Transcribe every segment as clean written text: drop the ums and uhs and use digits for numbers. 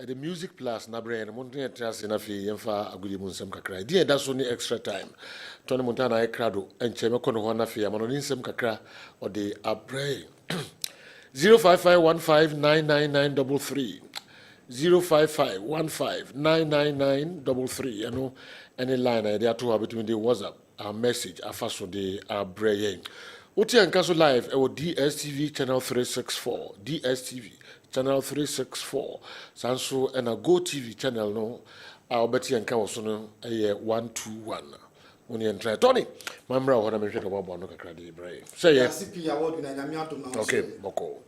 the music plus na brain monte trust na fi yemfa agudi munsem kakra di eda so ni extra time Tony Montana e krado enche me kono ho na fi amano ni nsem kakra o de abrain 0551599933 0551599933 you know any line there to between the WhatsApp our message afaso de abrain Uti Ankaso Live or DSTV channel 364 DSTV channel 364 Sanso and a Go TV channel no I'll bet you and no 121 when you try Tony Mamra what I'm about Bono Cradi Bray say yes okay Boko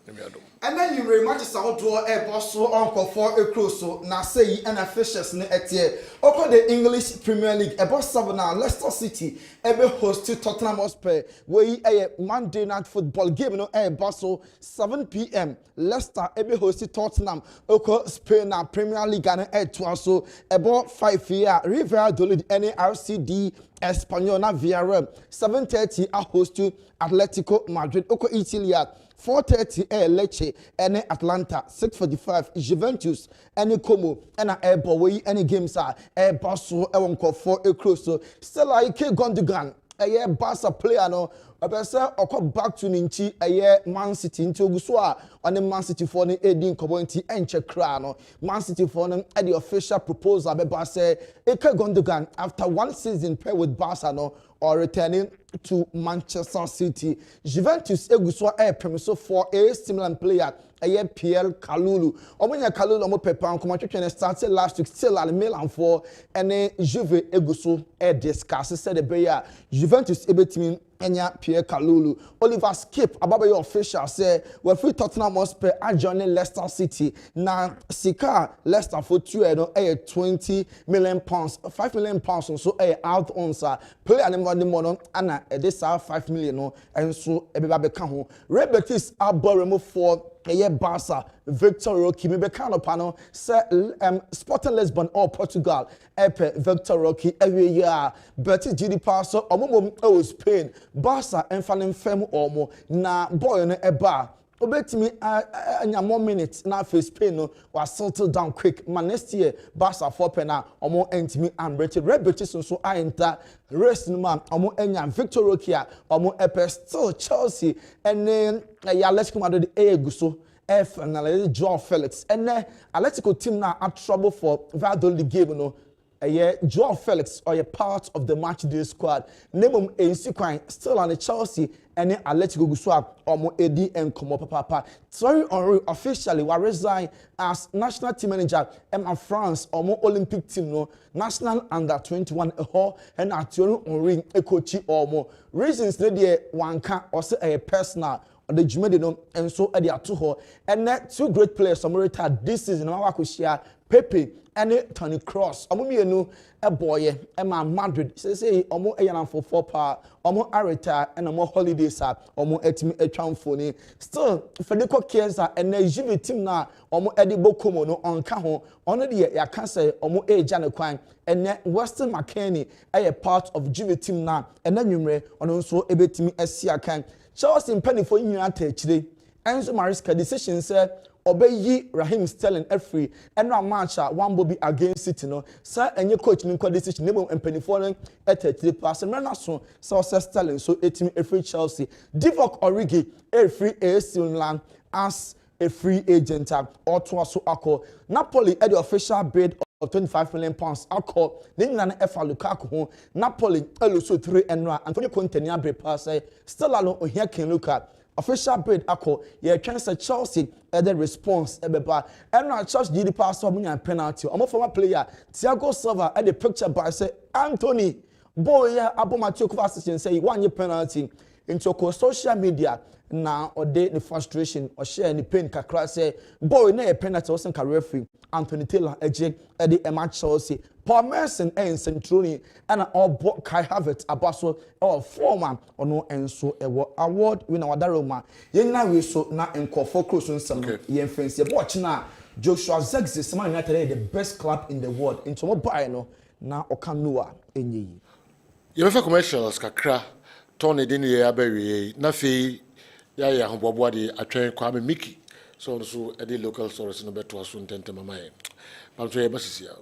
and then you very much draw a boss so uncle for a close so now say and officials ne etie oko the English Premier League a boss 7 now Leicester City ebe host to Tottenham Hotspur we a Monday night football game no a boss so 7 p.m. Leicester ebe host to Tottenham oko Spain na Premier League and to so about 5 year River Dolid NRCD Espanyol na Villarreal 7:30 a host to Atletico Madrid oko Italia 4:30 Lecce and Atlanta 6:45 Juventus and Como and Airbo we any games are Basso Ewonko for a close so still like Gondogan a Barca player no Obesa oko back to Ninchi a Man City into Guswa on the Man City for the Edin community and Chekrano Man City for them at the official proposal by Barca Eke Gondogan after one season pair with Barca no or returning to Manchester City. Juventus Eguswa Premiso for a stimulant player Pierre Kalulu. Omenya Kalulu omo pepa nko matwetwe started last week still at Milan for any Juve Eguso discuss said the player Juventus ebetimi enya Pierre Kalulu. Oliver Skip ababayo official say we free Tottenham Hotspur adjoining Leicester City. Na sika Leicester for 20 million pounds, 5 million pounds so out on sa player number the mono ana this 5 million no and so ebeba beka ho. Red Betis aboremo for Barca Victor Roque me beka no pano say Sporting Lisbon or Portugal epe Victor Roque every year Betis GD pass so omomom e Spain Barca enfanem fem omo na boy no eba obetimi anya more minutes na face Spain no was settled down quick man next year Barca for pena omo entimi and Red Betis so enter race no man omo enya Victor Roque omo epe still Chelsea and then Atletico Madrid eguso finally Joao Felix and Atletico team now are trouble for Valladolid game no Joao Felix or a part of the match day squad. Name in sequence still on the Chelsea and Atletico Guswa or Eddie and Como Papa. Thierry Henry officially will resign as national team manager and France or more Olympic team no national under 21 and at Thierry Henry a coach or more reasons the one can also a personal. The Jumedino and so at the Atuho and that two great players Samartex this season Mawakushia Pepe and Tony Cross. Omumienu a boy Emma Madrid say omo eyanam for 4 power omo areta and omo holidays omo etimi etwamfoni still Federico Chiesa and the Juve team na omo edibo komo no onka ho ono de ya kan say omo eja ne kwan and Weston McKennie a part of Juve team na and nwumre ono nso ebetimi asia kan Chelsea penny for United today. Enzo Maresca decision said obey Raheem Sterling free and no match one will be against City no. Sir and your coach in decision name and penny for at the pass and run so Sterling so a free Chelsea. Divock Origi a free AC Milan as a free agent or to also acco. Napoli at the official bid of 25 million pounds. Alcohol, then an F. Lukaku, Napoli, Eluso 3 and Antonio Conte, Niabre pass, still alone here can look at. Official bid, Alcohol, yeah, chance at Chelsea at the response, Ebeba, and not Chelsea did the pass of me and penalty. I'm a former player, Thiago Silva at the picture by say, Anthony, boy, yeah, Abomatio assistant say 1 year penalty into social media. Now or day the frustration or share the pain kakra say boy na a penalty wasn't career free Anthony Taylor eje at the match Chelsea Paul Merson and Centroni and all Kai Havertz abaso or former or no and so award winner wadaroma yen na we so na enkofo close nsam yen fancy watch na Joshua Zexis Man United the best club in the world into mo buy no na okanua enyi ye befa commercials kakra Tony Dini Aberry na fe ya hoboboade atwen Kwame Miki So also the local source no better to tente mama e pam so e basisia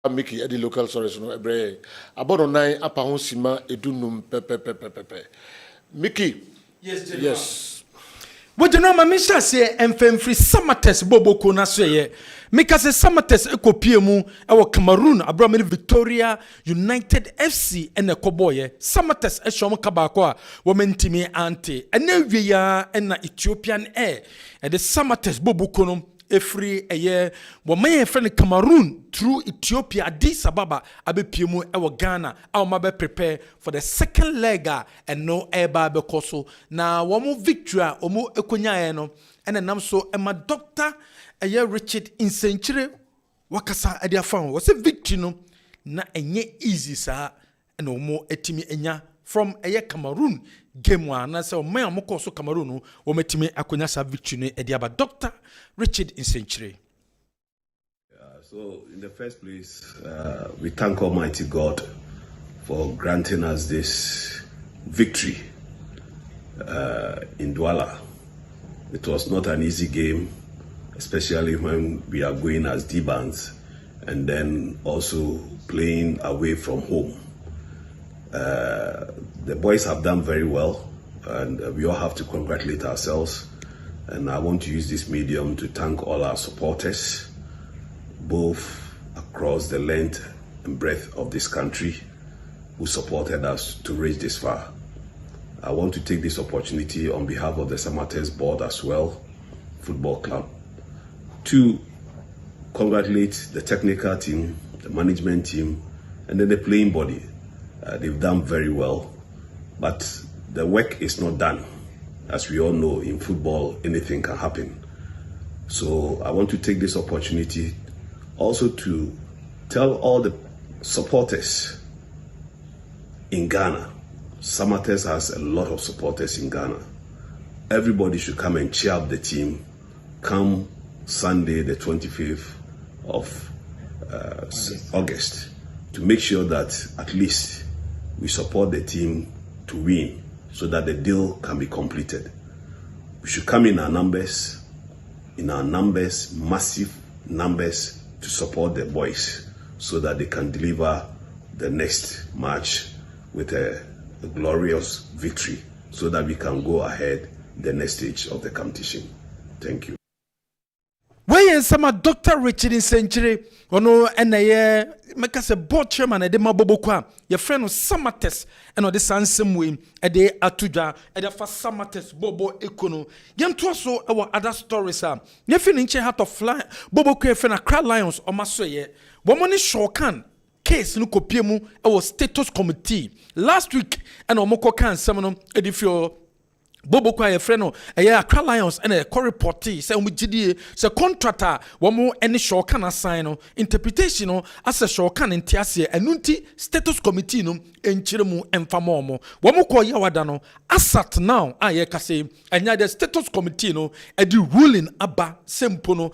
Mickey at the local source no ebre about on 9 apa ho sima edunum pepepepepe Mickey yes But you know, my mission say free Samartex bobo kona say because Samartex ekopiemu our Cameroon Abraham Victoria United FC and a Koboye Samartex eshom kabako a women timi ante and ya and Ethiopian air and the Samartex bobo kono every a year woman friend Cameroon through Ethiopia Addis Ababa abepiemu ewo Ghana our mabe prepare for the second leg and no eba bekoso na womo victory omo ekonya no and nam so ema doctor eye Richard Insenchire wakasa ade afan wo se victory no na enye easy sa na omo etimi enya from eye Cameroon game one na say o man amokoso Cameroon no wo metimi akonya sa victory no ade aba doctor Richard Insenchire. So in the first place, we thank Almighty God for granting us this victory in Douala. It was not an easy game, especially when we are going as D-bands and then also playing away from home. The boys have done very well, and we all have to congratulate ourselves. And I want to use this medium to thank all our supporters, both across the length and breadth of this country, who supported us to reach this far. I want to take this opportunity on behalf of the Samartex board as well, football club, to congratulate the technical team, the management team, and then the playing body. They've done very well, but the work is not done. As we all know, in football, anything can happen. So I want to take this opportunity also to tell all the supporters in Ghana. Samartex has a lot of supporters in Ghana. Everybody should come and cheer up the team come Sunday, the 25th of August, to make sure that at least we support the team to win so that the deal can be completed. We should come in our numbers, massive numbers, to support the boys so that they can deliver the next match with a glorious victory so that we can go ahead the next stage of the competition. Thank you. Where some Dr. Richard in Century, ono enaye make us a board chairman e de mabobokwa your friend of Samartex and on the same way e de atuja e de fa Samartex bobo ekono yem to so our other stories am ye fin nche heart of fly bobokwa e friend Accra Lions o maso ye wo mo ni shokan case no kopie mu e was status committee last week and omoko kan sem no e de fio Bobo kwa ye friend no Accra Lions and a co-reportee say umjidie say contractor womo any shokan assign no interpretation no as a shokan ntiase enunti status committee no enchiremu emfama omo womo ko yawada no asat now aye kase enya the status committee no e di ruling aba sempo no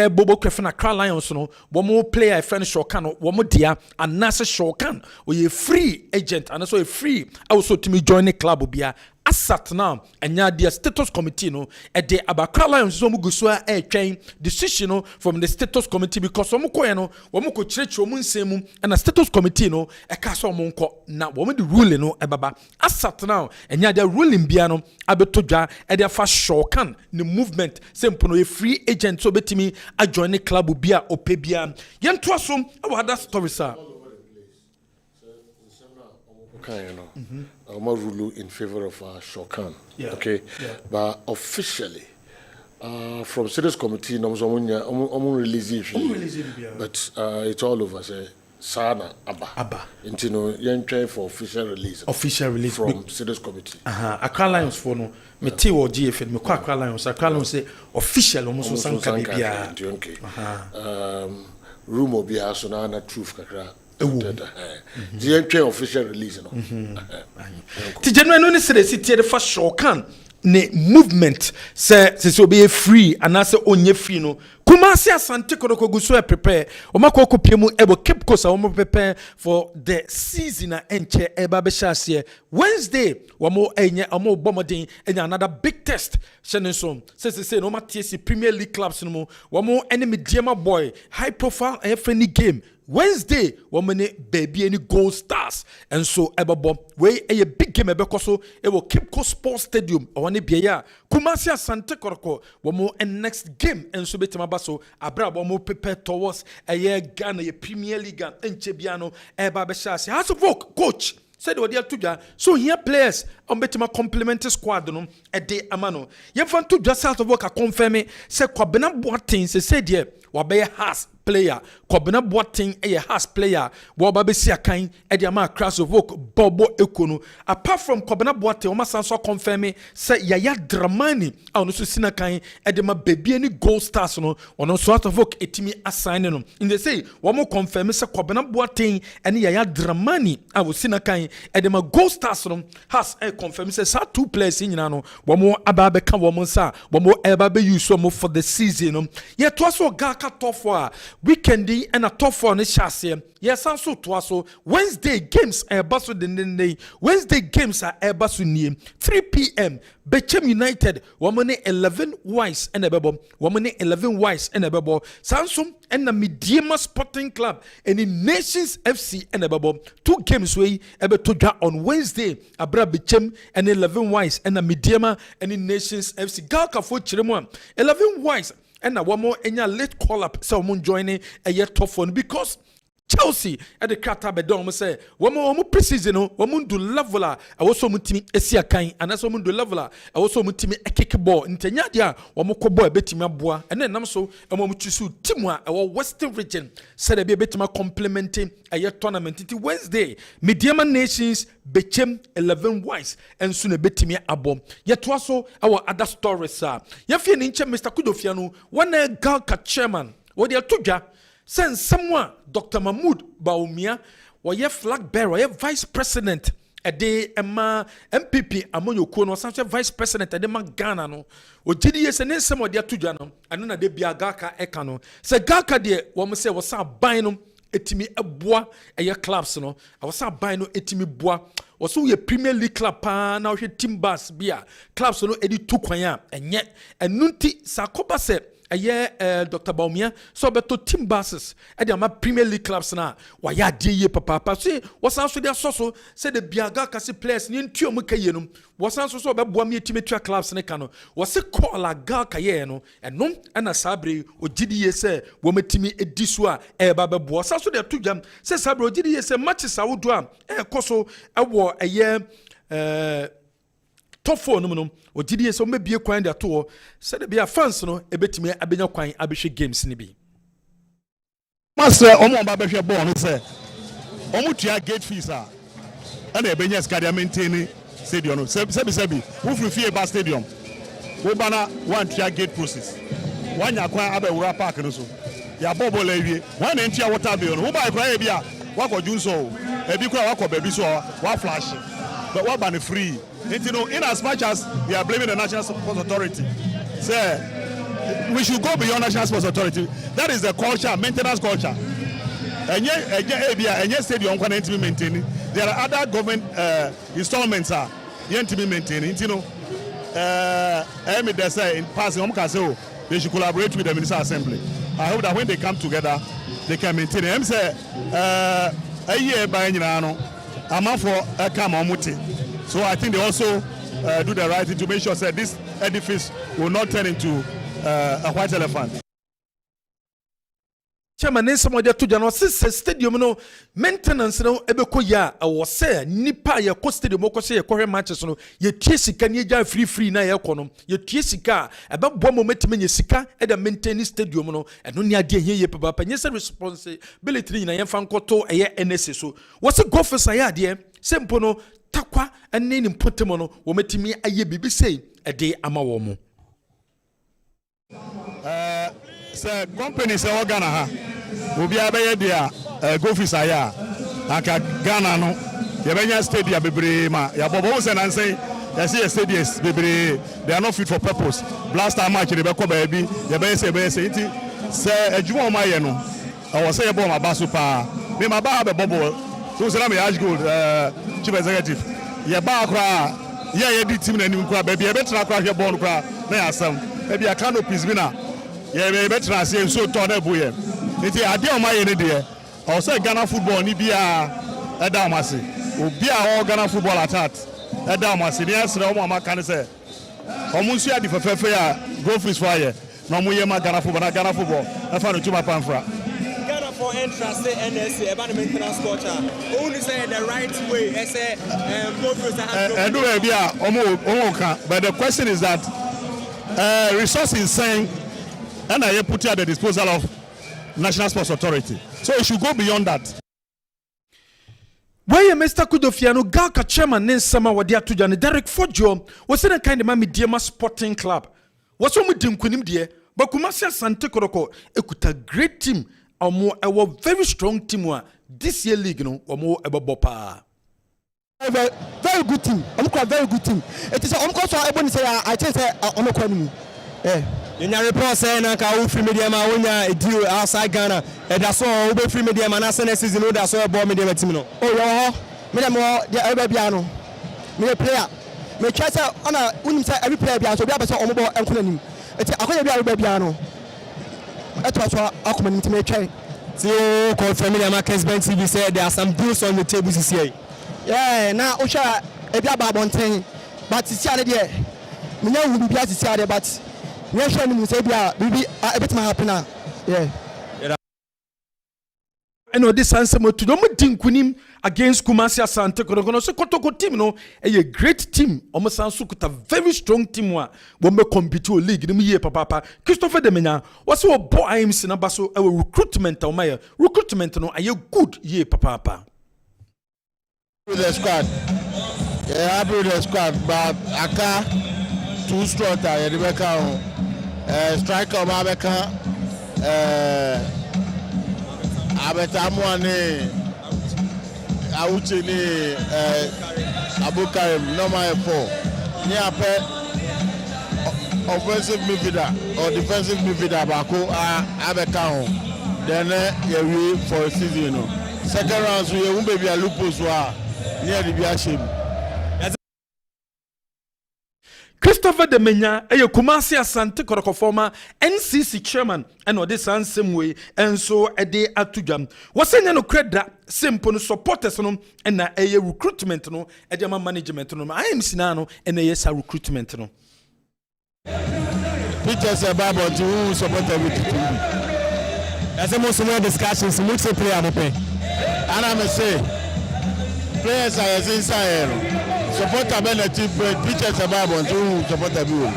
Bobo kwa friend Accra Lions no womo player friend shokan no womo dia anase shokan oye free agent and so a free also to me join the club obia asat now enya the status committee no e de Accra Lions so mu gusua e twen decision no from the status committee because omo ko ye no omo ko kirechi omo nsemu and the status committee no e ka so omo nko na omo the ruling no e baba asat now enya the ruling bia no abetodwa e de fa shokan the movement sempo no a free agent so betimi a join the club bia ope bia yento aso e other stories are rule in favor of Shokan. Yeah. Okay. Yeah. But officially, from Status Committee, no release it. But it's all over. Say Sana Abba. Intino young try for official release. Official release from Status Committee. Accra Lions for no. Me ti wo GFN me kwa Accra Lions. Accra Lions say official almost sanka bibia. Okay. Rumor bia so na truth kakra. The official release no. Ti January no say the first shokan ne movement say be free and say onye free no Kumasi Asante Kodoko Guso prepare Omako Piemu Ebo Cape Coast Omo prepare for the season enche eba beshasie Wednesday wamo enye omo bomodin enya another big test shenensom say no matiesi Premier League clubs no wamo enemy Diema boy high profile friendly game Wednesday, woman baby any gold stars and so ebabo we a big game ebekoso e will Cape Coast Sports Stadium or one biya Kumasi Asante Koroko womo and next game and so betima baso abra womo prepare towards a year Ghana a Premier League and Chebiano eba beshasi has of work coach said what they are to so here players on betima complementary squad no a day amano ye fan to just out of work a confirm say Kwabena Boateng say there wabe has player Kwabena Boateng a has player wabe si akan e de ama crash of work Bobo Ekono apart from Kwabena Boateng o masanso confirm say Yaya Dramani ono so sinakan e de ma baby any goal stars no ono so out of work etimi assign no in they say one more confirm say Kwabena Boateng and Yaya Dramani I will sinakan e de ma goal stars no has a confirm say sa two players in no one more ababe kan one sa one more eba use one more for the season no ye to so gaka tough for weekend and a tough for ne chassis yes so to so Wednesday games are basu the Wednesday games are basu ni 3 p.m. Bechem United woman 11 wise and a bebo woman 11 wise and a bebo Samsung and the Mediema Sporting Club and in Nations FC and a bebo 2 games way ebe to on Wednesday abra Bechem and 11 wise and the Mediema and in Nations FC Galka for Chiremwa 11 wise and one more enya late call up someone joining a yet tough one because Chelsea at the krata bedom say woman preseason no woman do leveler I also mutimi esia kan and also do leveler I also mutimi a kick ball ntenya dia woman ko ball betimi aboa and then nam so woman chusu team a Western region said be betima complementing a tournament it Wednesday Mediama Nations bechem 11 wise and soon a betimi abo yet also our other stories ye fie ni nche Mr. Kudofiano one Galka chairman what they are send someone Dr. Mahmoud Baumia or flag bearer or vice president a day Emma MPP among your corner such a vice president at the Ghana no or GDS and then some of their two jano and then they be a Gaka Ekano say Gaka dear one say was a binum etimi a bois a year clubs no I was a bino etimi bois or so your Premier League club now your team bass beer clubs no edi two kwanya and yet and nunti Sakoba said Dr. Baumia so beto team buses at the Premier League clubs now why ya die papa see was also their so said the Biaga Kasi players in Tio Mukayenum was also so about Boami Timetra clubs in Kano was a call like Galkayeno and non and a Sabri or GDS Wometimi Ediswa Baba was also their two jam says Sabro GDS matches I would do Koso a war a year top 4 no o GDS so maybe a kwan that to said be a fans no e betime abenya kwan abehwe games ni bi master omo ba behwe ball no say omo tua gate fees and e benya skadia maintain stadium no sebi wo free ba stadium wo bana one tua gate process one yakwan abewura park no so ya bobo la wie one entia water bill no wo ba kra e bia wakọju so e bi kra wakọ baby so wa flash but what ban free. You know, in as much as we are blaming the National Sports Authority, say we should go beyond National Sports Authority. That is the culture, maintenance culture. And yet, stadium can be maintained. There are other government installments are to be maintained. You know, they say in passing, they should collaborate with the Minister Assembly. I hope that when they come together, they can maintain it. Say a year by I'm for a come. So I think they also do the right thing to make sure that this edifice will not turn into a white elephant. Chairman name some of the two jano stadium no maintenance no ebeko ya was say nipa ye ko stadium ko say ye ko matches no ye tie sika ni ja free na ye ko no ye tie sika ebe bo mo metime ye sika e da maintain stadium no eno ni ade ye papa nye se responsibility na ye fan koto eye NSA so was go for say ade sempo no takwa ene ni mpotemo no wo metimi aye bibi sei e de ama wo mo say company say Ghana ha obi abeye dia go office aya aka Ghana no ye benya stadium bebre ma ya bobo say nan say ya see stadiums bebre they are not fit for purpose blaster match they be ko ba bi ye be say iti say adwuma o ma ye no o say ye bo ma ba so pa me ma ba be bobo so say na me ask gold chief executive ye ba kra ye di team na nim kra ba bi e betra kra hwe ball kra na ya sam e bi aka no peace bi na ye be betra say so to na boye iti ade o ma ye ne de o say Ghana football ni bia e da amase obi a o Ghana football attack e da amase ni asre o ma kan say o mu nsu ade fefefe ya go fish fire na mo ye ma Ghana football e fa no tuma panfra for entrance say NSA about the maintenance culture only say the right way say go through but the question is that resources saying and I put it at the disposal of National Sports Authority, so it should go beyond that. Where Mr. Kudofiano Galka chairman nen sama wadia tujane Derek Fojo was in a kind of Mediama Sporting Club was on with him kunim die but Kumasi Sante Koroko ekuta great team a very strong team this year league no omo ebobopa very good team very good team it is so able say I think say on kwani in your report say na ka free media ma wonya deal outside Ghana e da so we free media ma na season no da so e ball media team no oh yo me dem the every bia no me player me try say ona unim say every player bia so bia be say omo ball enko nanim it akonya bia no so akoma nim try so confirm me na Kessben TV said there are some deals on the table this year yeah na osha e bia ba bonten but see ade there me nya hu bia see ade but we sure nim say bia bibi e bit ma happen yeah ɛna ɔde sansɛm atu no ɔmo di nkunim against Kumasi Asante Kotoko so Kotoko team no a great team ɔmo san so kuta very strong team wa wɔn bɛ compete o league nim yie papa Christopher Demenya wɔsɛ wɔbɔ IMC na ba so ɛwɔ recruitment a ɔmo ayɛ recruitment no ayɛ good yie papa. With the squad, yeah, happy with the squad, but Aka too strong. Yeah, the Beka, striker Mabeka, Abetamwane, Auchini, Abu Karim, number 4. Near pet offensive midfielder or defensive midfielder, Bako, Abeka. Then we for a season, you know. Second round, we won't be a lupus. Near the Biashim. Christopher Demenya, a Kumasi Asante Kotoko former NCC chairman, and or this same way, and so a day at Tujam. Was saying no credit, simple supporters no, and a recruitment no, a German management no. I am Sinano, and a yes, a recruitment no. Pictures about who supported with the team. As a most of discussions, multiplayer, and I may say. Players are inside. Support a team pictures about to support a bill.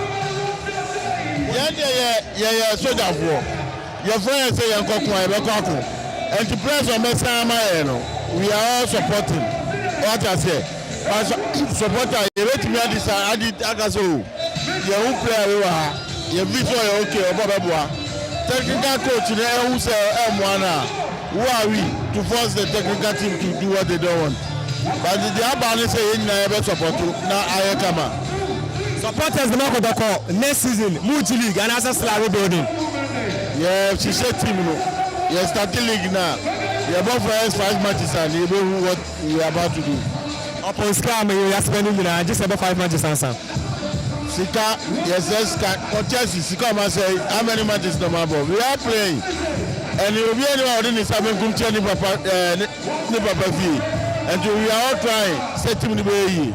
Yeah, soldier for your friends say and to players on Messama, we are all supporting what I say. Supporter, you let me add this. I did Agaso. Your own player, your visual okay, Baba. Technical coach, who say M1. Who are we to force the technical team to do what they don't want? But the Abani say in the support now I come. Supporters the Kotoko next season, Multi League and as a salary building. Yeah, she said team no. Yeah, starting league now. Yeah, both first 5 matches and you know what we are about to do. Upon scam, you are spending just about 5 matches answer. Sika, yes, Chelsea, Sika must say how many matches no matter. We are playing. And you will be anyone in this having come to Papa fee. And we are all trying, set him the way.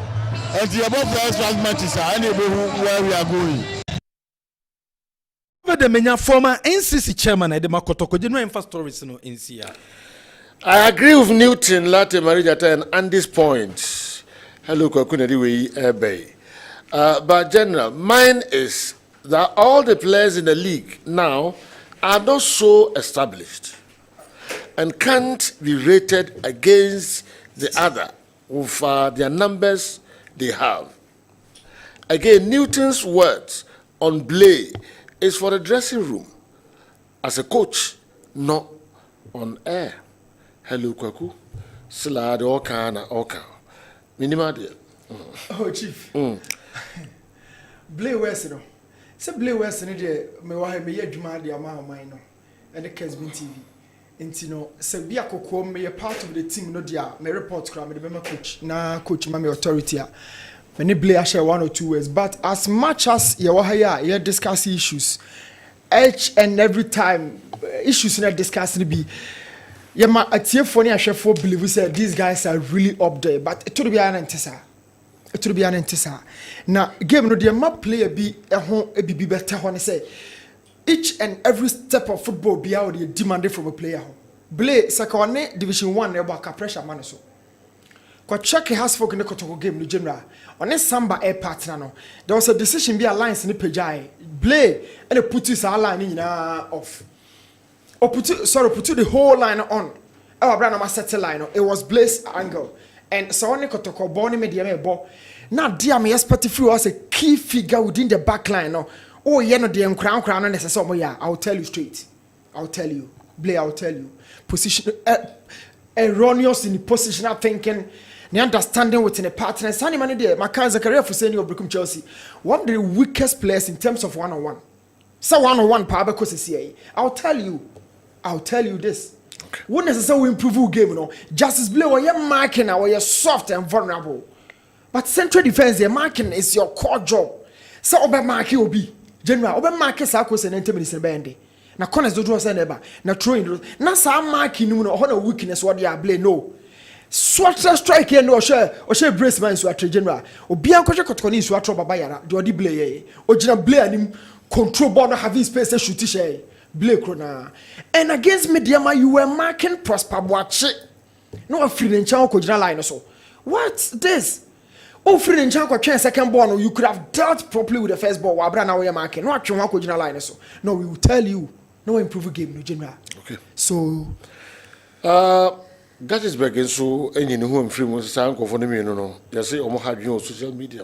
And the above first 5 matches are anywhere where we are going. The Menya former NCC chairman at the Makotoko, you know, in first stories in NCR. I agree with Newton, Latte Marijata, and Andy's points. Hello, Kwakunadi Bay. But General, mine is that all the players in the league now are not so established and can't be rated against the other with their numbers they have. Again, Newton's words on Blay is for the dressing room as a coach, not on air. Hello, Kwaku. Slide Oka. Minima dear. Oh, Chief. Blay West, no. Say Blay West, me wa me ye dwuma de ama man no. And the Kessben TV. Nti no se bia kokko me part of the team no dia me report kra me the coach na coach ma me authority a me ne Blay share 1 or 2 words, but as much as ye wa ya ye discuss issues each and every time issues na discuss be ye ma atiefo ne ahwefo believe say these guys are really up there, but it will be an antisa. It will be an antisa. Na game no dia ma player bi ho e bibi better ho ne say each and every step of football be out demanded from a player. Blay Sakone Division 1 never pressure man so. Ko check has folk in the Kotoko game no general. On a samba air partner no. There was a decision be alliance in the pejai. Blay and put this line in off. Or put the whole line on. Our brand of settle line. It was Blay's angle. And so on the Kotoko born media ball. Now dear me expect if you as a key figure within the back line no. Oh, yeah, no, the crown, and so yeah, I'll tell you straight. I'll tell you. Blay, I'll tell you. Position, erroneous in the positional thinking, the understanding within a partner. Sunny money there, my cousin career for senior Brooklyn Chelsea. One of the weakest players in terms of one-on-one. So one-on-one, power because it's here. I'll tell you this. Okay. What necessarily improve game, you know. Justice Blay, where you're marking, where you're soft and vulnerable. But central defense, your marking is your core job. So, Obe marking will be. General, Obe market Sakos and 90 minutes in Bandy. Now, corners do draw never. Now, throwing. Now, some marking, you know, a weakness, what they are blame. No. Swatcher strike here, no, share brace man, Swatcher General. Or Bianco Cotoni, Swatcher Babayara, do a Blay. Or General Blay and him control ball, have his space, shoot. Blake Rona. And against Mediama, you were marking Prosper Boache. No, a free and chow could line so. What's this? Oh, free and chow could second ball, you could have dealt properly with the first ball while Brana were marking. No, actually, one could line so. No, we will tell you. No improve game, no general. Okay. So, Gettysburg and so any new home free was sound for the no. You say, Omo had you on social media,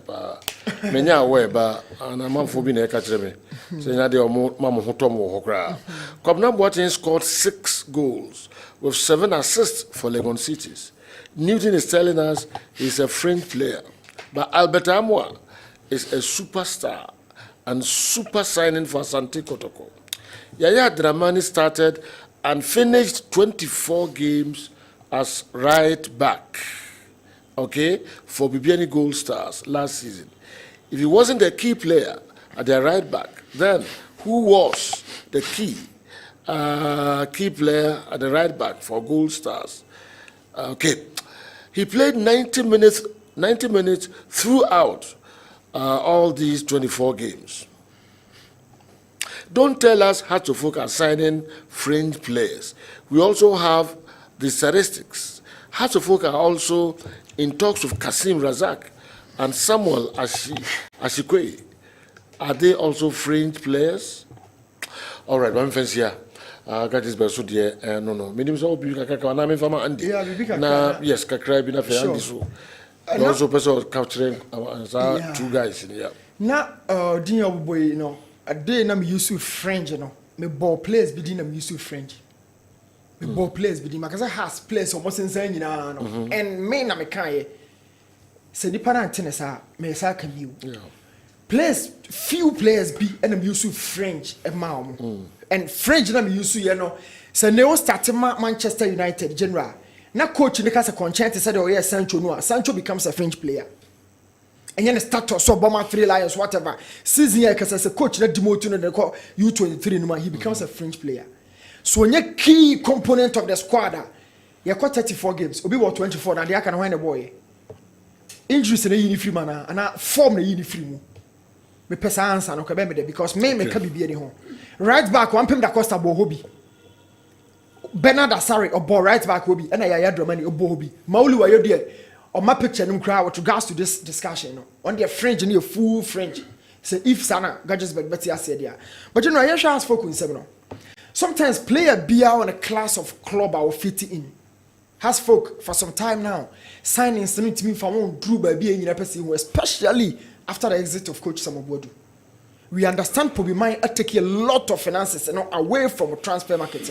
many aware, but and a month for being a catcher me. Saying that the Mamma Hotomo Hokra. Cobna Boateng scored 6 goals with 7 assists for Legon Cities. Newton is telling us he's a French player, but Albert Amoa is a superstar and super signing for Asante Kotoko. Yaya Dramani started and finished 24 games as right back, okay, for Bibiani Gold Stars last season. If he wasn't a key player at their right back, then who was the key player at the right back for Gold Stars? Okay, he played 90 minutes throughout all these 24 games. Don't tell us how to focus signing French players. We also have the statistics. Hatofok are also in talks with Kasim Razak and Samuel Ashikwe. Are they also French players? All right, one fence here. Got this person there. No. Minimum so be kakra na me fama Andy. Yeah, be kakra. Na yes, kakra be na fe Andy so. You also person capturing 2 guys in here. Na dinyo boy, you know, a day na me use French, you know. Me ball players be dinna me use French. Me ball players be dinna because I has players almost insane, you know. And me na me kan se nipa na ntene sa me sa kan you. Yeah. Players, few players be and I'm used to French and French na me used to, you know. So they start Manchester United general. Na coach in the case of Conchante said, oh yes, Sancho becomes a French player. And then start to so Boma 3 Lions, whatever. Season year because as a coach that demoted and they call U23 he becomes a French player. So when you key component of the squad, you got 34 games. Obi was 24 and they can win the boy. Injuries in the uniform and form the uniform. Me pesa answer no kabeme de because me can be any home. Right back one pem da Costa Bohobi. Bernard Asare or right back will be and I Dramani or Bohobi. Maulu wa yo there. On my picture no crowd with regards to this discussion no. On the French and full French. Say if sana gadgets but better said there. But you know I shall ask for no. Sometimes player be on a class of club or fit in. Has folk for some time now signing something to me for one Drew by being in a person especially after the exit of Coach Samobodu. We understand probably might take a lot of finances away from transfer market.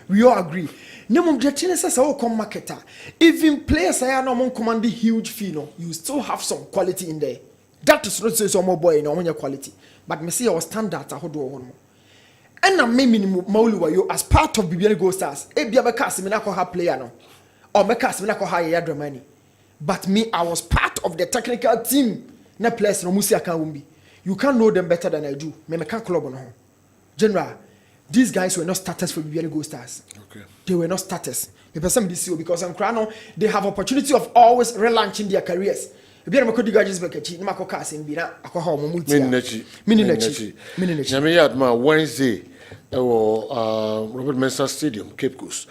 We all agree. No come marketer. Even players are not commanding huge fee. You still have some quality in there. That is not say some more boy no your quality. But me see our standards are how do one. And I minimum Maulu as part of Bibiani Gold Stars. Ebiaba Casimina have player no. Or make Casimina hire Dramani. But me, I was part of the technical team. Na players no musi akan you can't know them better than I do. Me can't club on home. General, these guys were not starters for Bibiani Gold Stars. Okay. They were not starters. Because I'm crying they have opportunity of always relaunching their careers. Bibiani Makodi gadgets bekechi, ni mako kasim bi na akoha omumuti. Mininechi. Nyame yadma Wednesday Robert Mensah Stadium, Cape Coast.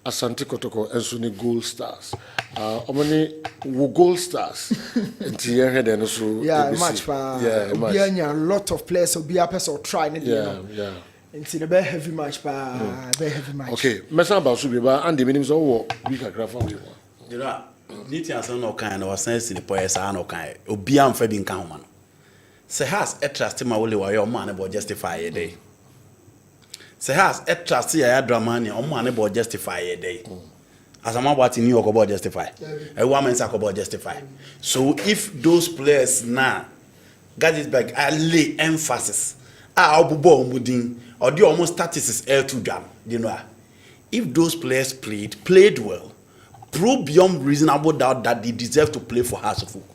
Asante Kotoko and Sunni Gold Stars. Omani Gold Stars. And match a lot of players will be a person trying it. Yeah. And see the very heavy match, very heavy match. Okay, Mesa Basubiba and the minimums of big graph. There are Nitias no kind of sense in the poets are no kind. Obiam Fabin Cowman. Se has a trust him only while your man about justify a day. Se has a trust here Dramani or man about justify a day. As a man what in New York about justify. A woman's about justify. So if those players now got it back, I lay emphasis. Abubo Mudin or the almost status is L2 jam. You know, if those players played well, prove beyond reasonable doubt that they deserve to play for House of Folk,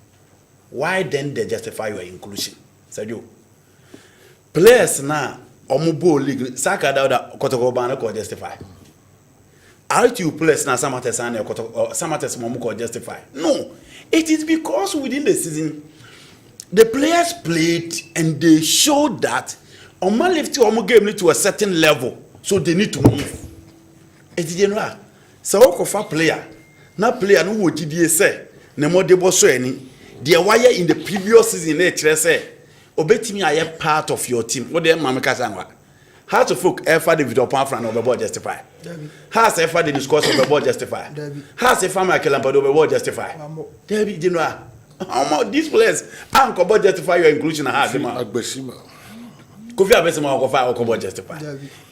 why then they justify your inclusion? Said you. Players now. Omubo league Saka da Kotokobana ko justify. RTU players na Samartex and Samartex momu ko justify. No, it is because within the season the players played and they showed that Oma lifted Omu game to a certain level So they need to move. Eti general, so okofa player, na player no wo gidie say, na modebo so ani. The wire in the previous season na kire say, obetimi aye part of your team. What dey mam kasa nwa. How to folk ever the video pan from overboard justify. How say ever the discourse of overboard justify. How say farmer Kelamba overboard justify. Debbie general. How these players anko justify your inclusion and have them. Agbesima. Kofi Abesima okofa justify.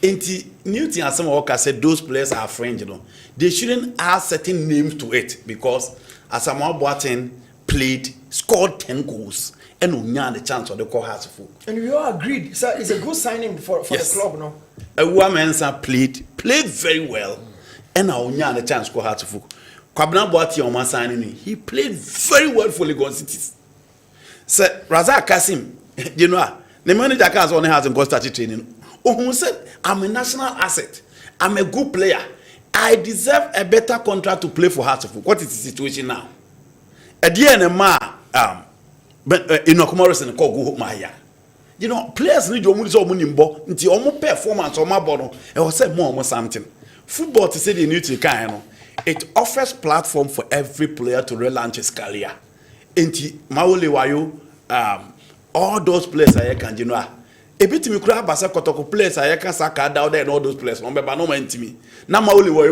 Enti Newton and some workers said those players are friends, you know. They shouldn't add certain names to it because Asamoah Boateng played, scored 10 goals, and Unya the chance of the call has full. And we all agreed, sir, it's a good signing for yes. The club, no? Ewuamensa played very well, and Unya the chance call has full. Kwabena Boateng on my signing, he played very well for Lagos Cities. Sir Razak Kasim, you know. The manager has only has got started training. Oh, who said, I'm a national asset. I'm a good player. I deserve a better contract to play for Hartlepool. What is the situation now? At the end of Morrison called go Maya. You know, players need your money so munimbo until almost performance on my bottom. It was said more something. Football to say the new to it offers platform for every player to relaunch his career. Inti Mauli Wayo all those players I can, you know. A bit me cry basa kotoko players I can saka down there and all those players. No, but no man to me. Now my only way,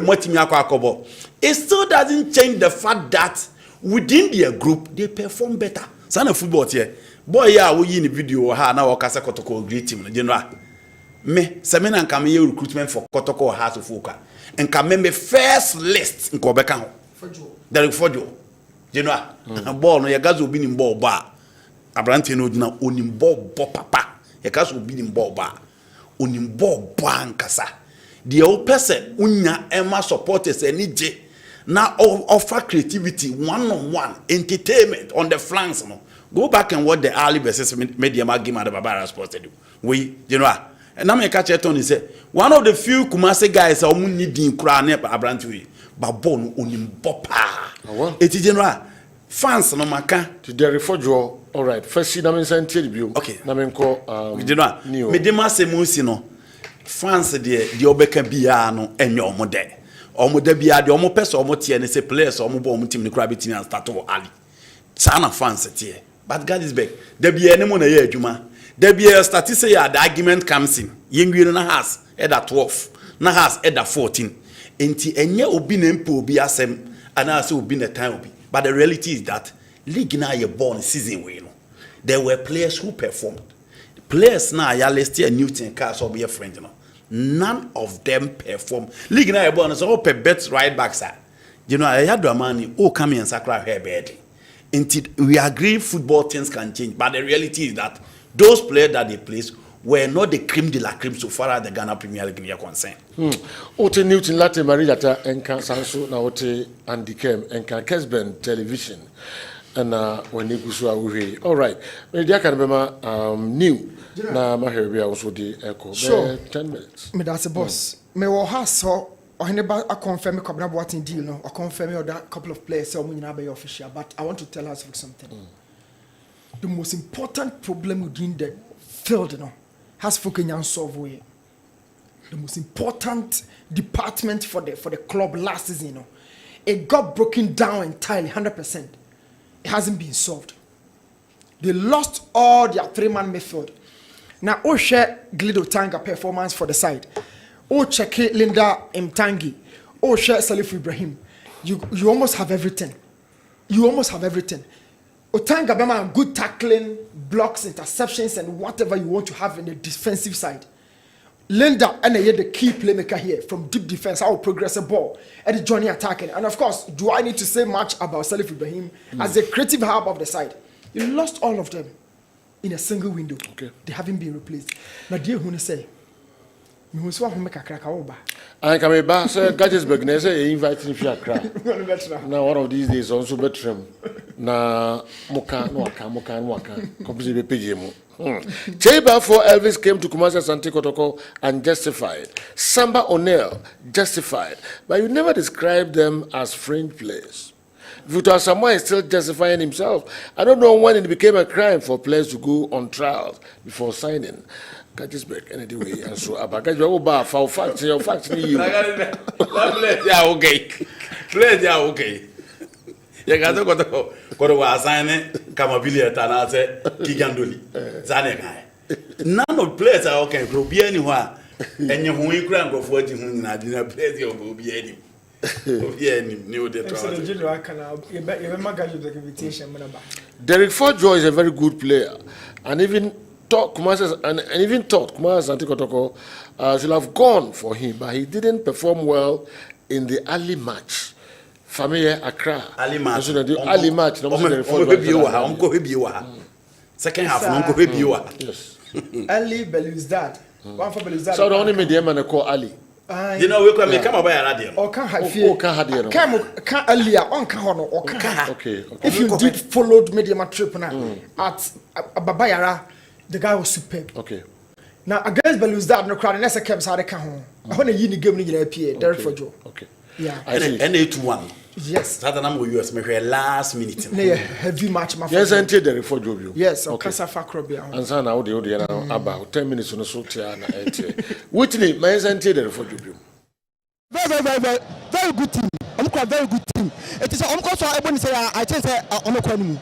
it still doesn't change the fact that within their group they perform better. Sana football here. Boy, yeah, we in the video ha now kasa kotoko great team. You know, me semena and come here recruitment for kotoko has to focus. And come me first list in Quebec. There for you. You know, ball no you guys will be in ball bar. Abrante no dina onimbo bo papa e ka so bi nimbo ba onimbo bankasa de o pese unya ema supporters ani je na offer creativity one-on-one entertainment on the flanks no go back and watch the early versus media game at the Barbara Sports Stadium we you know and na me ka cheton is say one of the few Kumasi guys o mun need din kura na Abrante we ba ball no onimbo pa eti general fans no maka to the refugio. All right, first see, I'm saying you. Okay. We did not. Me dema se musino. France the obeka biya no enyo omode. Omode biya de omo pese omo tie ne se players omo bo omo team ne kura betini and start to ali. Sana France tie. But God is back. There be any mo na ye adwuma. There be a statistic the argument comes in. Yengwi na has at 12. Na has at 14. Enti enye obi na mpo obi asem ana se obi na time obi. But the reality is that league now you're born season way. There were players who performed. The players now you list here Newton Cars or be a friend, you know. None of them performed. League now you're born so per bet right back side. You know, I had the money come and sacra hair badly. Indeed, we agree football things can change, but the reality is that those players that they placed were not the cream de la cream so far as the Ghana Premier League are concerned. Ote Newton Latte Marilata enka sanso na ote Andy Kem enka Kessben television. And when you go away, all right. When you can remember new, na maherbia also the echo. Sure. 10 minutes. Me that's a boss. Me will have so I never confirm me Kwabena Boateng deal no. I confirm me that couple of players so we be official. But I want to tell us something. The most important problem within the field, you know, has Fukenyan solved way. The most important department for the club last season, you know, it got broken down entirely, 100%. It hasn't been solved. They lost all their three-man midfield. Now, oh share Glido Tanga performance for the side. Oh check Linda Mtangi. Oh share Salif Ibrahim. You almost have everything. You almost have everything. Otanga Bema good tackling, blocks, interceptions, and whatever you want to have in the defensive side. Linda and the key playmaker here from deep defense, our progressive ball, and Johnny attacking. And of course, do I need to say much about Salif Ibrahim as the creative hub of the side? You lost all of them in a single window. Okay. They haven't been replaced. Now, dear, who say? Me who make a crack over. I come back, sir. Gadgetsburg, ne say invite me to crack. Now one of these days also better. Na moka no waka. Complete be pejemo. Chamber for Elvis came to Kumasi Asante Kotoko and justified. Samba O'Neil justified, but you never described them as fringe players. Victor Samoa is still justifying himself. I don't know when it became a crime for players to go on trials before signing. Kessben anyway and so abaka you ba for fact your fact ni you Yeah, okay. Play yeah, okay. You got to go to assign Kamabili and say Kiganduli. Zane guy. None of players are okay, go be anywhere. And you who can't go for it, I didn't play the go be any. Derek Forjo is a very good player, and even thought Kumasi Santi Kotoko should have gone for him, but he didn't perform well in the early match. Familiar Accra. Ali match. Ali match. Second half, yes. Ali Belouizdad. One for Belouizdad. So the only medium and call Ali. You know, we can come by a radio. Or can't have fear. Can't earlier on Kahono or can't. Okay. If you did followed Medium trip now at Babayara, the guy was superb. Okay. Now against Belouizdad, no crowd, and that's a Kebs had a Kahon. I want to uni game in the PA, Derek Forjo. Okay. Yeah. NA21. Yes. Saturday night US make a last minute. Heavy match, my friend. Yes, I did Derek Forjo. Yes, okay. Casa Crobia. And so now the about 10 minutes on the Sotiana. Whitney, my son, Derek Forjo. Very good team. I'm quite very good team. It is almost I want to say I think on the corner.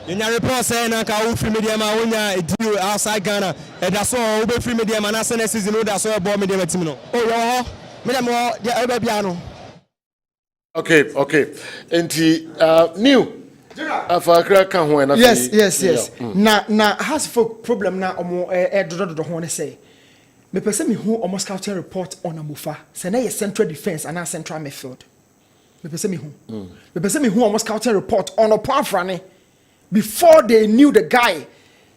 In your report saying that I will free media when you deal outside Ghana and that's all over free media and as a season that's all about media team. Oh yeah, media more the piano. Okay. And new. Yes. Now has for problem now do say. Me person me who almost scouting report on Amufa. Say na central defense and central midfield. Me person me who. Me person me who almost scouting report on Opanfrane before they knew the guy.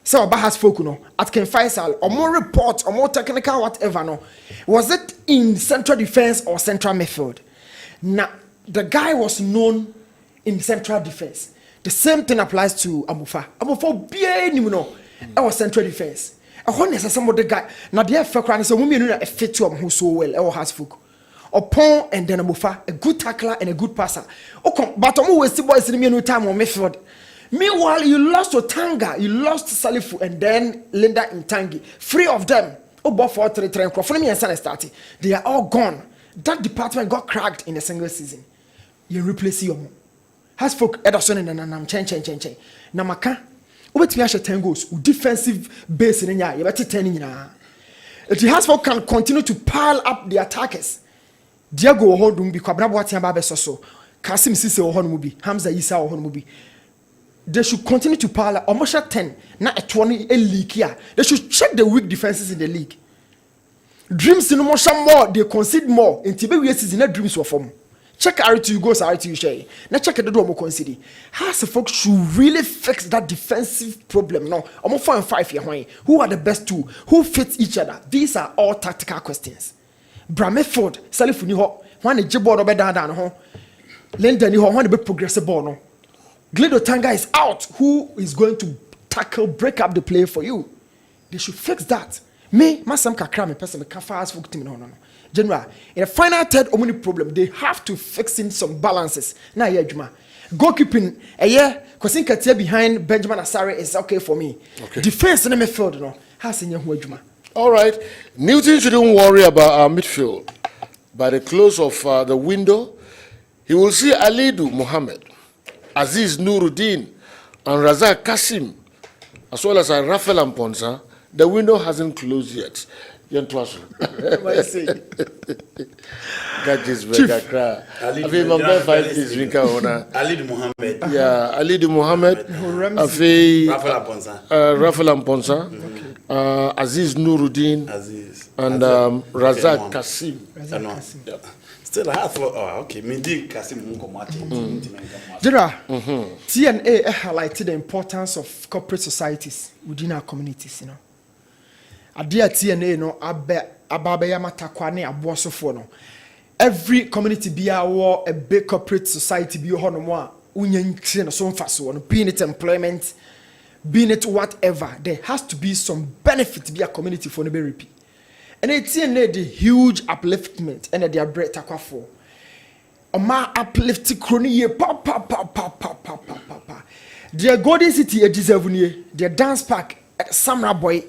So Oba has spoken no at Ken Faisal or more report or more technical whatever no. Was it in central defense or central midfield? Now the guy was known in central defense. The same thing applies to Amufa. Amufa bien you know. It was central defense. A honest as some of the guy. Now the FA crown is a woman who fit to who so well or has folk. Upon and then Amufa, a good tackler and a good passer. Okay, but I'm always the boys in the new time on Midfield. Meanwhile, you lost Otanga, you lost Salifu, and then Linda Intangi. 3 of them. About 4-3-3 from me and San started. They are all gone. That department got cracked in a single season. You replace your has folk Ederson and Nam Chen. Namaka. Ubet me 10 goals. Defensive base in ya. You better 10 in ya. If the Hasford can continue to pile up the attackers, Diego Hodum be Kwabnabwati and Babe Soso, Kasim Sisse or Honubi, Hamza Isa or Honubi. They should continue to pile up almost 10, not a 20 a league here. They should check the weak defenses in the league. Dreams in more, they concede more. In Tibet, season, dreams were formed. Check RTU goes RTU share. Now check the door more consider. How the folks should really fix that defensive problem now. I'm 4 and 5 here. Who are the best two? Who fits each other? These are all tactical questions. Brameford, Salifu ni ho. When the jibboard over down ho. Linda ni ho. When the big progressive ball no. Glido Tanga is out. Who is going to tackle, break up the play for you? They should fix that. Me, Masam Kakra, me person, me Kafas folk team no. General, in the final third only problem, they have to fix in some balances. Now, yeah, Juma. Goalkeeping, Kosin Katia behind Benjamin Asare is okay for me. Okay. Defense in the midfield, no. Has in your Juma. All right. Newton shouldn't worry about our midfield. By the close of the window, he will see Alidu Mohammed, Aziz Nuruddin, and Razak Kasim, as well as Rafael Amponsa. The window hasn't closed yet. Chief. Alidu Mohammed. Yeah, Alidu Mohammed. Rafael Amponsa. Aziz Nuruddin. And Razak Kasim. Still, I have okay. Mindi Kasim General, TNA highlighted the importance of corporate societies within our communities, you know. Adia TNA no ababeya matakwane abossofo no. Every community be a big corporate society be hono mo a unya nkire no so mfaso no, being it employment, being it whatever, there has to be some benefit be a community for no be repeat. And TNA the huge upliftment and they are bread takwafo. Oma uplift kroni ye pa. Their Golden City a deserve their dance park at Samra Boy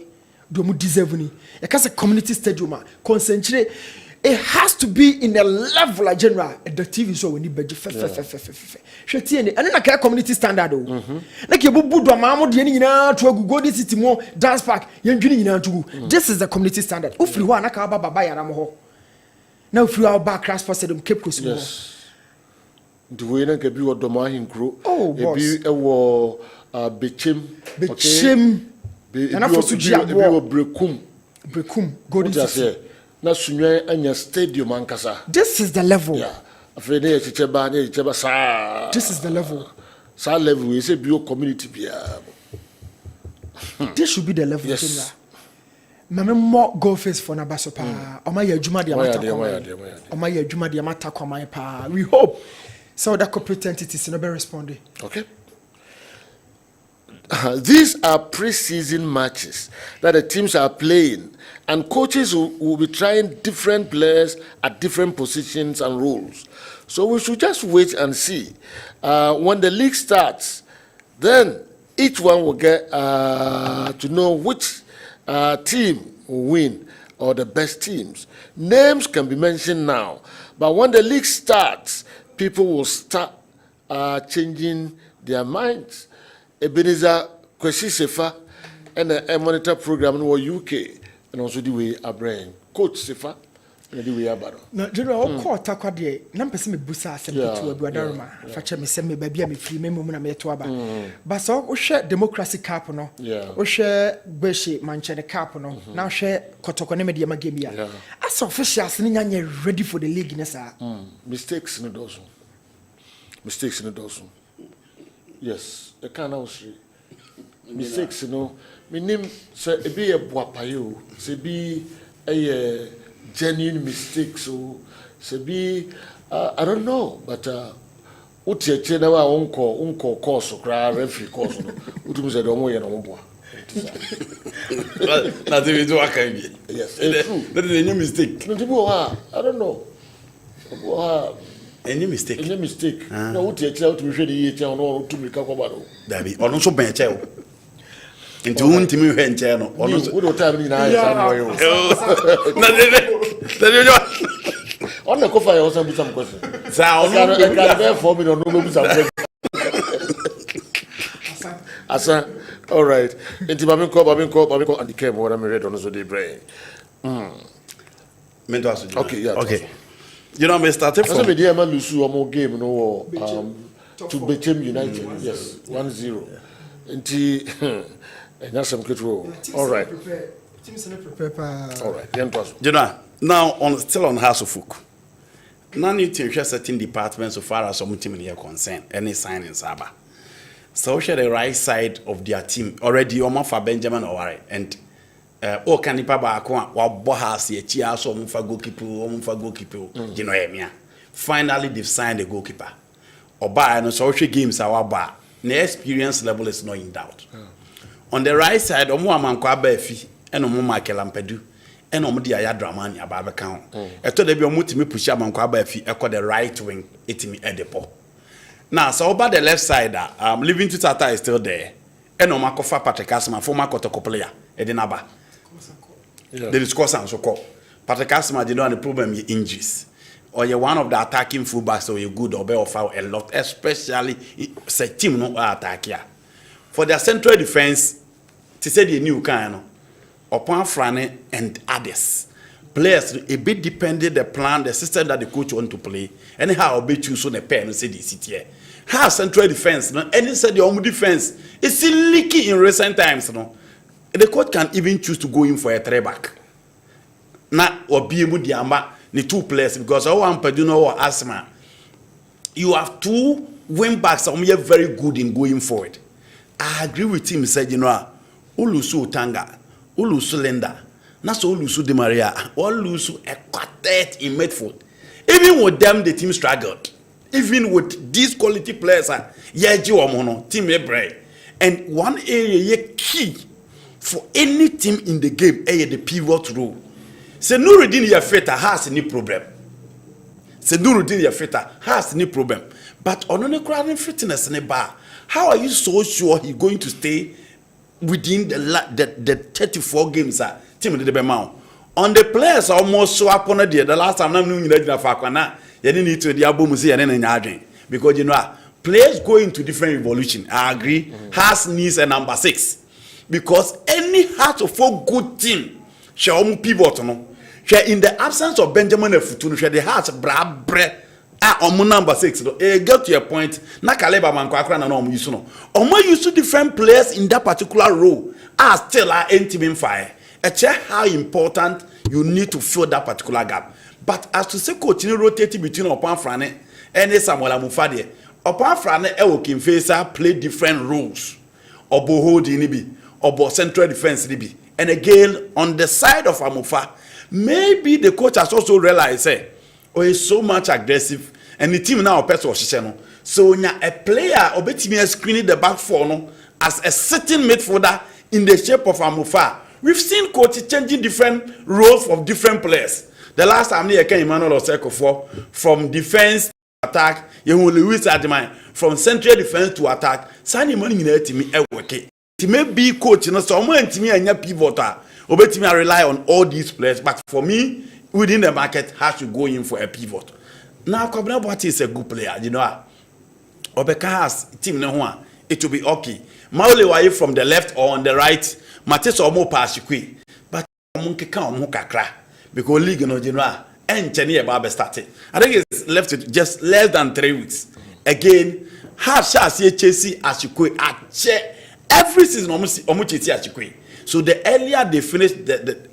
do mu deserve ni e ka say community stadium concentrate it has to be in a level like general the TV so we need budget hwetie ni eno na ka community standard o na ke bubu do maamo de ni nyina to agugo di city mo dance park yendwini nyina to this is the community standard ofiri ho anaka baba yara mo ho na ofiri ho ba crash for stadium cape coast mo the way na ke bi wo do ma hinkro e bi e wo bechem na for suji abo bi wo brekum golden city na sunwe anya stadium ankasa. This is the level. Yeah. Afede ye chicheba sa. This is the level. Sa level we say bio community bia. This should be the level. Yes. Mame more go face for na baso pa. Oma ya adwuma de amata kwa. Oma ya adwuma de amata kwa mai pa. We hope so that corporate entities no be responding. Okay. These are pre-season matches that the teams are playing, and coaches will be trying different players at different positions and roles. So we should just wait and see. When the league starts, then each one will get to know which team will win or the best teams. Names can be mentioned now, but when the league starts, people will start changing their minds. Ebenezer Kwesi Sefa and a monitor program in the UK and also the way Abraham coach Sefa and the way Abaro. No, general call takwade na mpese me busa asem to abuadaruma fache me sem me babia me free me mu na me to aba but so wo hwe democracy cup no wo hwe beshi manchester cup no na hwe kotoko ne me de ma game ya as officials ni nyanye ready for the league nessa mistakes in those yes the kind of mistakes minim say e be a boapayo say be a genuine mistakes so say be I don't know but utie na wa unko course kra referee course no utum say do mo ye no boa na dey do akabi yes that is a new mistake no people I don't know any mistake no utie che utum hwe de ye che no utum ka kwa bado dabi ono so ben che o nti untimi hwe nche no ono so we do time ni na ya no na dey on the cover you also put some question sa ono can be for me no put some question asa all right nti ba me ko and the came what am read on so dey brain mento aso okay yeah okay you know me started from so me dey man lose one game no to Bechem United yes 1-0 nti and that's some control all right teams na prepare all right then pass you know now on still on House of Folk now need to share certain departments so far as some team here concerned any signings aba so share the right side of their team already Omar for Benjamin Oware and o kanipa ba ko wa bo house ye chia so omfa goalkeeper you know emia finally they've signed a goalkeeper oba no so hwe games awaba the experience level is not in doubt on the right side omo amanko abafi eno mo Michael Ampadu eno mo dia ya Dramani aba ka ho eto de bi omo timi push amanko abafi eko the right wing etimi edepo now so over the left side Living to Tata is still there eno makofa Patrick Asma former Kotoko player edinaba they discuss and so call Patrick Asma did not have the problem with injuries or you're one of the attacking fullbacks so you're good or better foul a lot especially say team no attack here for their central defense to say the new kind upon Frane and others players a bit depended the plan the system that the coach want to play anyhow be choose on the pen and say the city here how central defense no any said the home defense is still leaky in recent times no the coach can even choose to go in for a three back na obi mu diamba the two players because one Pedro or Asma you have two wing backs that are very good in going forward. I agree with him said you know Ulusu Tanga Ulusu Lenda not so Ulusu Di Maria Ulusu a quartet in midfield even with them the team struggled even with these quality players Yeji Omono team Ebre and one area key for any team in the game the pivot role. Se Nuruddin Yafeta has any problem. Se Nuruddin Yafeta has any problem. But on the crowding fitness in a bar, how are you so sure he's going to stay within the 34 games team did the mount. On the players almost so up on the last time I'm doing the you didn't need to the album see and because you know players go into different evolution. I agree. Has needs a number 6 because any heart of a good team shall pivot no. In the absence of Benjamin Efutunu, the heart bre on number 6. Get to your point. Na Kaleba man kwakra na no use no. Omo use different players in that particular role are still team fire. Check how important you need to fill that particular gap. But as to say coach ni rotate between Opan Frane and Samuel Amufade. Opan Frane Ewokin Facer play different roles. Obo hold nibi, Obo central defense nibi. And again on the side of Amufa, maybe the coach has also realized he's so much aggressive and the team now person so a player obetimi screening the back four no as a sitting midfielder in the shape of Amufa. We've seen coaches changing different roles of different players. The last time they came Emmanuel Oseko from defense to attack, Lewis Adimai from central defense to attack. Sani money in the team work. It may be coach, you know, someone to me and your pivoter. Obetimi I rely on all these players, but for me, within the market, has to go in for a pivot. Now, Kobina Boati is a good player, you know. Obeka has team no it will be okay. Maule Waye from the left or on the right, Matis or more pass you but monkey can't kakra because league no general and Chenia Barber started. I think it's left to just less than 3 weeks. Again, how shall see Chelsea as you quit at every season almost as you quit. So the earlier they finish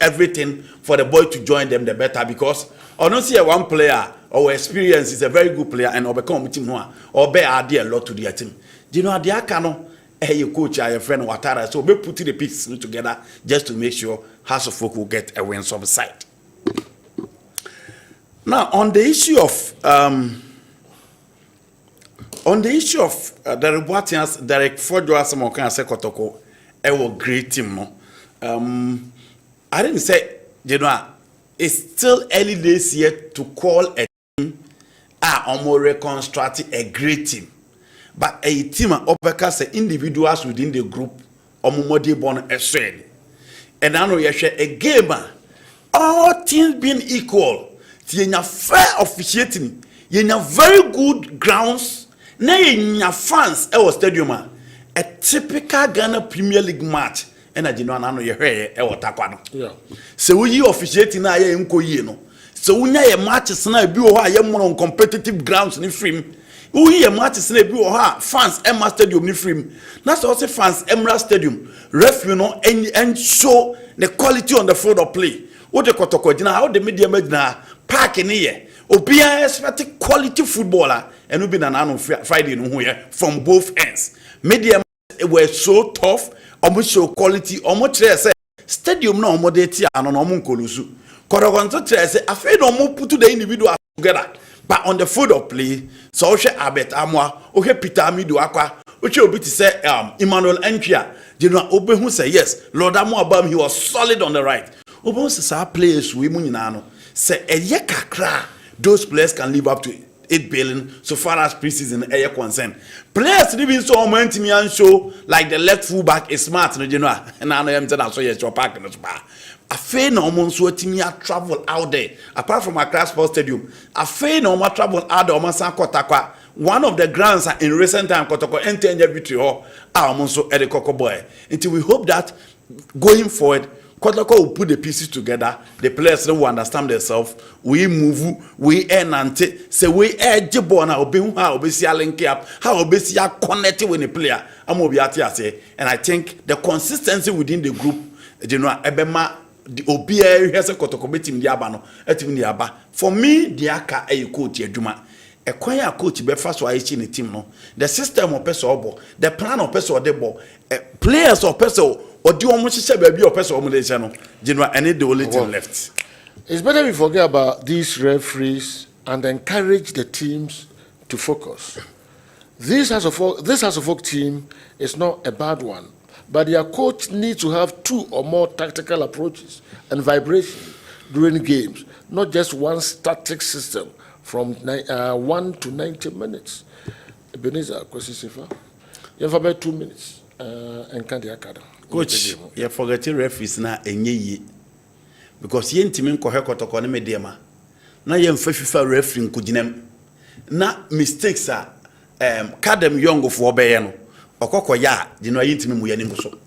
everything for the boy to join them, the better. Because I don't see one player or experience is a very good player and become team or bear idea a lot to their team. Do you know the Akano? Hey, your coach, your friend Watara. So we putting the pieces together just to make sure House of Folk will get a win some side. Now on the issue of the Robotians, Derek Fordwa Samokan Sekotoko, a great team, no. I didn't say, you know, it's still early days yet to call a team or reconstruct a great team. But a team of individuals within the group or born a strain. And I know you share a game, all teams being equal, you have fair officiating, you have very good grounds, now you have fans at our stadium. A typical Ghana Premier League match. And I didn't know you hear a so we officiating na ye nko yie no. So we nya matches na bi wo ha ye more on competitive grounds ni frame. We ye matches na bi wo ha fans Emma Stadium ni frame. Na so say fans Emra Stadium referee no and show the quality on the field of play. What the kotoko gina how the media na park ni ye. Obi expect quality footballer and we be na no Friday no ho ye from both ends. Media were so tough. Almost show quality, almost say stadium no more data and on Omunkolusu. Korogonto say I feel no more put the individual together. But on the field of play, so Abet Amwa, okay Peter Amidu Aqua, which will be to say Emmanuel Enkia, you know Obe who say yes, Lord Amuabam, he was solid on the right. Obe says players we munano say a yekakra, those players can live up to 8 billion so far as preseason air concerned. Players living so momentum and show like the left fullback is smart, you know, and I know I'm telling you, yes, your park in the spa. I feel no more so travel out there apart from Accra Sports Stadium. I feel no more travel out there. Kotakwa, one of the grounds in recent time, Kotoko enter victory or also at the Coco Boy. Until we hope that going forward, Kotoko will put the pieces together. The players will understand themselves. We move, we earn and say we edge bona obi how obi see link up, how obi see connect with the player. And I think the consistency within the group, you know, ebema the obi has a Kotoko team diabano, etim diaba. For me, the aka a coach eduma. A choir coach be first why in the team no. The system of person the plan of person the ball, players of person. Or do you want to say baby or person no? General, I need the only team left. It's better we forget about these referees and encourage the teams to focus. This House of Folk team is not a bad one, but their coach needs to have 2 or more tactical approaches and vibration during games, not just one static system from 1 to 90 minutes. Ebenezer, question, you have about 2 minutes. enka de akada. Coach, you forget referees na enye yi. Because ye ntimi nkɔhɛ kɔtɔkɔ ne mediama. Na ye mfa FIFA referee nkuginem. Na mistakes a kadem young for obeye no. Okɔkɔ ya, di no ye ntimi mu ye ne so.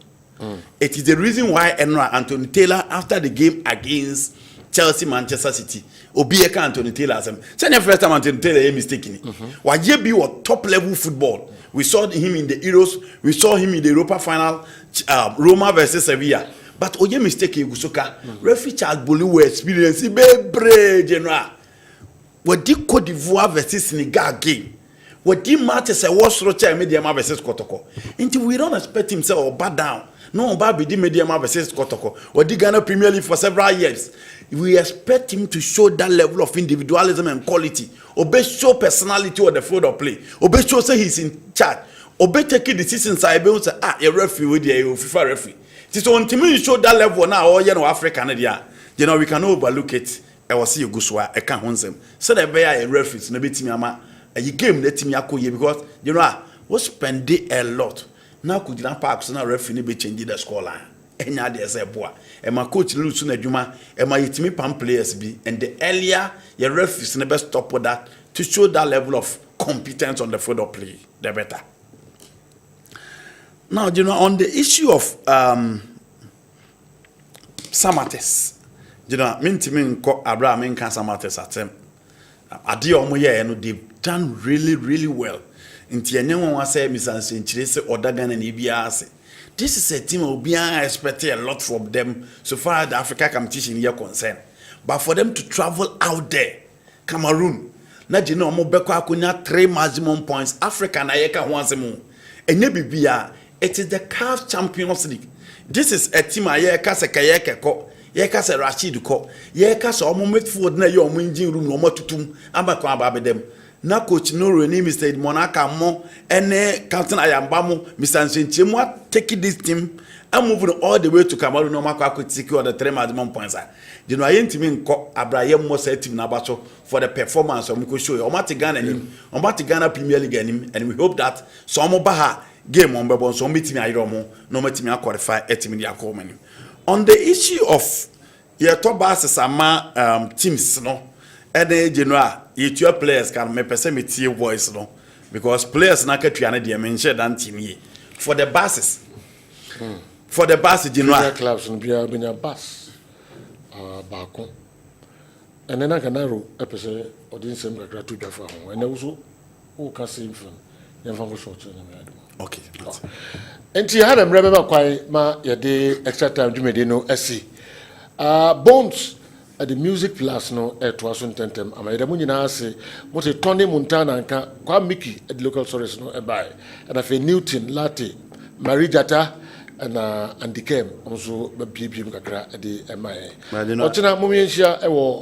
It is the reason why Anthony Taylor after the game against Chelsea Manchester City obieka Anthony Taylor asem. Say first time Anthony Taylor a mistake ni. Wa ye bi what top level football. We saw him in the Euros, we saw him in the Europa final, Roma versus Sevilla. But oye mistake Gusoka. Referee Charles Bolu were experiencing be general. What di Cote d'Ivoire versus Senegal game. What di matches a was Rocha Medium versus Kotoko. Until we don't expect himself or bad down. No, Babi di Medium versus Kotoko. What di Ghana Premier League for several years. We expect him to show that level of individualism and quality. Obe show personality on the field of play. Obe show say he's in charge. Obe take decisions. I be say a referee with the FIFA referee. It is until you show that level now. All you know Africa na you know we can overlook it. I was see you go so I can't honsem. So the bear a referee no be team ama. You game let me akoye because you know we spend a lot. Now could you park so now referee be change the score line. Enya de say boa. E ma coach lose na adwuma e ma yitimi pam players be and the earlier your referees never stop with that to show that level of competence on the field of play the better. Now you know on the issue of Samartex, you know mintimi nko Abraham nka Samartex atem ade omo ye no they've done really well nti enye won wa say misanse nchire se odagana na bia ase. This is a team who be expecting a lot from them so far as the Africa competition here concerned. But for them to travel out there, Cameroon, na you know mo beko akunya 3 maximum points. Africa na yeka ho asemu. Enye bibia, it is the CAF Champions League. This is a team ayeka se kayeke ko, yeka se Rashid ko, yeka se omo midfield na ye omo engine room no omo tutum abako ababe dem. Na coach no name is said Monaka mo ene captain Ayambamo Mr. Nchemwa take this team and moving all the way to Cameroon no mako secure the 3 maximum points. You know I ain't mean Abraham mo say team na baso for the performance of Mko show. Omati Ghana Premier League and we hope that some baha game on bebo so meeting ayiromo no meeting qualify team dia ko mani. On the issue of your top bases ama teams no and general your players can me person me tie voice no because players na katuane de mention dan team yi for the buses for the bus general clubs no bia benya bus baako ene na kanaro epese odin sem kakra to dwafa ho ene wo o ka same film yem fa go short na me ado okay enti ha na mrebe ba kwai ma ye de extra time dwumede no asi Bones at the music plus no to aso tentem ama yeda munyina ase mote Tony Montana nka kwa Mickey at the local source no ebai and afi Newton Latte Marie Jata and Andy Kem also bibim kakra at the MI. Ochina mumienhia ewo